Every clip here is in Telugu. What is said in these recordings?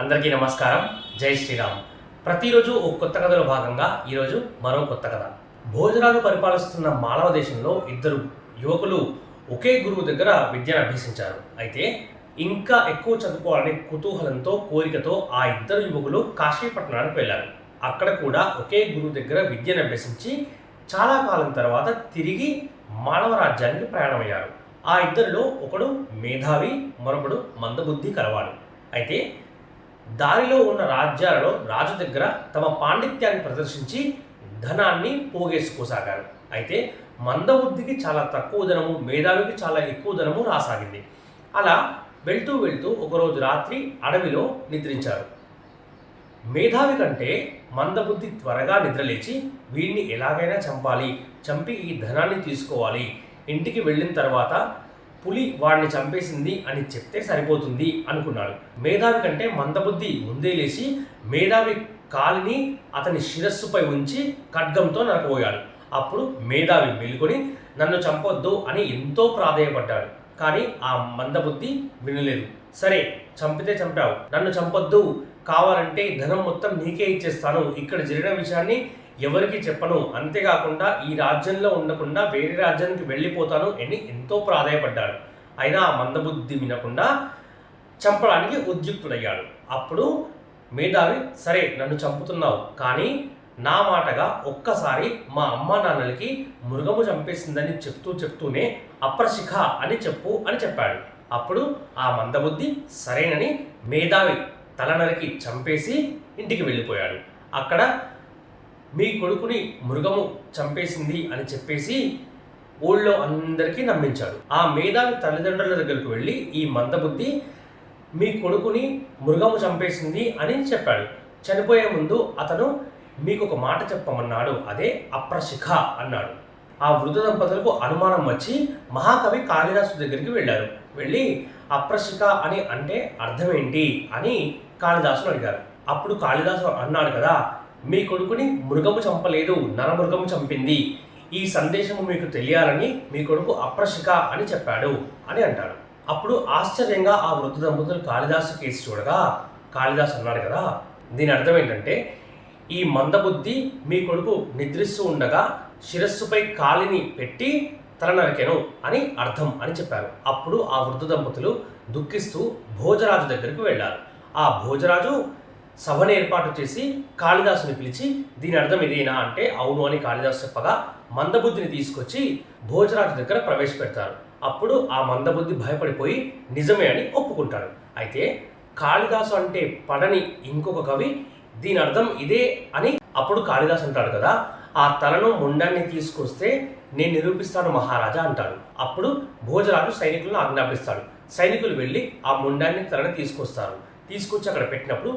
అందరికీ నమస్కారం. జై శ్రీరామ్. ప్రతిరోజు ఒక కొత్త కథలో భాగంగా ఈరోజు మరో కొత్త కథ. భోజరాజు పరిపాలిస్తున్న మాళవ దేశంలో ఇద్దరు యువకులు ఒకే గురువు దగ్గర విద్యను అభ్యసించారు. అయితే ఇంకా ఎక్కువ చదువుకోవాలనే కుతూహలంతో కోరికతో ఆ ఇద్దరు యువకులు కాశీపట్నానికి వెళ్ళారు. అక్కడ కూడా ఒకే గురువు దగ్గర విద్యను అభ్యసించి చాలా కాలం తర్వాత తిరిగి మానవ రాజ్యానికి ప్రయాణమయ్యారు. ఆ ఇద్దరిలో ఒకడు మేధావి, మరొకడు మందబుద్ధి కలవాడు. అయితే దారిలో ఉన్న రాజ్యాలలో రాజు దగ్గర తమ పాండిత్యాన్ని ప్రదర్శించి ధనాన్ని పోగేసుకోసాగారు. అయితే మందబుద్ధికి చాలా తక్కువ ధనము, మేధావికి చాలా ఎక్కువ ధనము రాసాగింది. అలా వెళ్తూ వెళ్తూ ఒకరోజు రాత్రి అడవిలో నిద్రించారు. మేధావి కంటే మందబుద్ధి త్వరగా నిద్రలేచి వీడిని ఎలాగైనా చంపి ఈ ధనాన్ని తీసుకోవాలి, ఇంటికి వెళ్ళిన తర్వాత పులి వాడిని చంపేసింది అని చెప్తే సరిపోతుంది అనుకున్నాడు. మేధావి కంటే మందబుద్ధి ముందే లేచి మేధావి కాలిని అతని శిరస్సుపై ఉంచి ఖడ్గంతో నరకబోయాడు. అప్పుడు మేధావి మేలుకొని నన్ను చంపొద్దు అని ఎంతో ప్రాధేయపడ్డాడు. కానీ ఆ మందబుద్ధి వినలేదు. సరే, చంపితే చంపావు, నన్ను చంపొద్దు, కావాలంటే ధనం మొత్తం నీకే ఇచ్చేస్తాను, ఇక్కడ జరిగిన విషయాన్ని ఎవరికి చెప్పను, అంతేకాకుండా ఈ రాజ్యంలో ఉండకుండా వేరే రాజ్యానికి వెళ్ళిపోతాను అని ఎంతో ప్రాధాయపడ్డాడు. అయినా ఆ మందబుద్ధి వినకుండా చంపడానికి ఉద్యుక్తుడయ్యాడు. అప్పుడు మేధావి, సరే నన్ను చంపుతున్నావు, కానీ నా మాటగా ఒక్కసారి మా అమ్మ నాన్నలకి మృగము చంపేసిందని చెప్తూనే అప్రశిఖ అని చెప్పు అని చెప్పాడు. అప్పుడు ఆ మందబుద్ధి సరేనని మేధావి తల నరికి చంపేసి ఇంటికి వెళ్ళిపోయాడు. అక్కడ మీ కొడుకుని మృగము చంపేసింది అని చెప్పేసి ఊళ్ళో అందరికీ నమ్మించాడు. ఆ మేధావి తల్లిదండ్రుల దగ్గరకు వెళ్ళి ఈ మందబుద్ధి మీ కొడుకుని మృగము చంపేసింది అని చెప్పాడు. చనిపోయే ముందు అతను మీకు ఒక మాట చెప్పమన్నాడు, అదే అప్రశిఖ అన్నాడు. ఆ వృద్ధ దంపతులకు అనుమానం వచ్చి మహాకవి కాళిదాసు దగ్గరికి వెళ్ళారు. వెళ్ళి అప్రశిఖ అని అంటే అర్థమేంటి అని కాళిదాసును అడిగారు. అప్పుడు కాళిదాసు అన్నాడు కదా, మీ కొడుకుని మృగము చంపలేదు, నరమృగము చంపింది, ఈ సందేశము మీకు తెలియాలని మీ కొడుకు అప్రశిఖ అని చెప్పాడు అని అంటాడు. అప్పుడు ఆశ్చర్యంగా ఆ వృద్ధ దంపతులు కాళిదాసు కేసు చూడగా కాళిదాసు అన్నాడు కదా, దీని అర్థం ఏంటంటే ఈ మందబుద్ధి మీ కొడుకు నిద్రిస్తూ ఉండగా శిరస్సుపై కాలిని పెట్టి తల నరికెను అని అర్థం అని చెప్పారు. అప్పుడు ఆ వృద్ధ దంపతులు దుఃఖిస్తూ భోజరాజు దగ్గరికి వెళ్ళారు. ఆ భోజరాజు సభను ఏర్పాటు చేసి కాళిదాసుని పిలిచి దీని అర్థం ఇదేనా అంటే అవును అని కాళిదాసు చెప్పగా మందబుద్ధిని తీసుకొచ్చి భోజరాజు దగ్గర ప్రవేశపెడతారు. అప్పుడు ఆ మందబుద్ధి భయపడిపోయి నిజమే అని ఒప్పుకుంటాడు. అయితే కాళిదాసు అంటే పడని ఇంకొక కవి దీని అర్థం ఇదే అని అప్పుడు కాళిదాసు అంటాడు కదా, ఆ తలను ముండాన్ని తీసుకొస్తే నేను నిరూపిస్తాను మహారాజా అంటాడు. అప్పుడు భోజరాజు సైనికులను ఆజ్ఞాపిస్తాడు. సైనికులు వెళ్ళి ఆ ముండాన్ని తలని తీసుకొస్తారు. తీసుకొచ్చి అక్కడ పెట్టినప్పుడు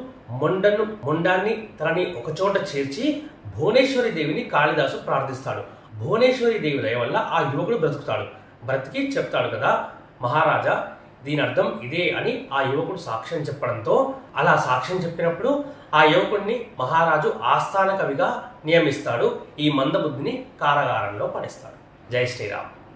మొండాన్ని తనని ఒక చోట చేర్చి భువనేశ్వరి దేవిని కాళిదాసు ప్రార్థిస్తాడు. భువనేశ్వరి దేవి దయ వల్ల ఆ యువకుడు బ్రతుకుతాడు. బ్రతికి చెప్తాడు కదా, మహారాజా దీని అర్థం ఇదే అని ఆ యువకుడు సాక్ష్యం చెప్పడంతో అలా సాక్ష్యం చెప్పినప్పుడు ఆ యువకుడిని మహారాజు ఆస్థాన కవిగా నియమిస్తాడు. ఈ మందబుద్ధిని కారాగారంలో పడేస్తాడు. జై శ్రీరామ్.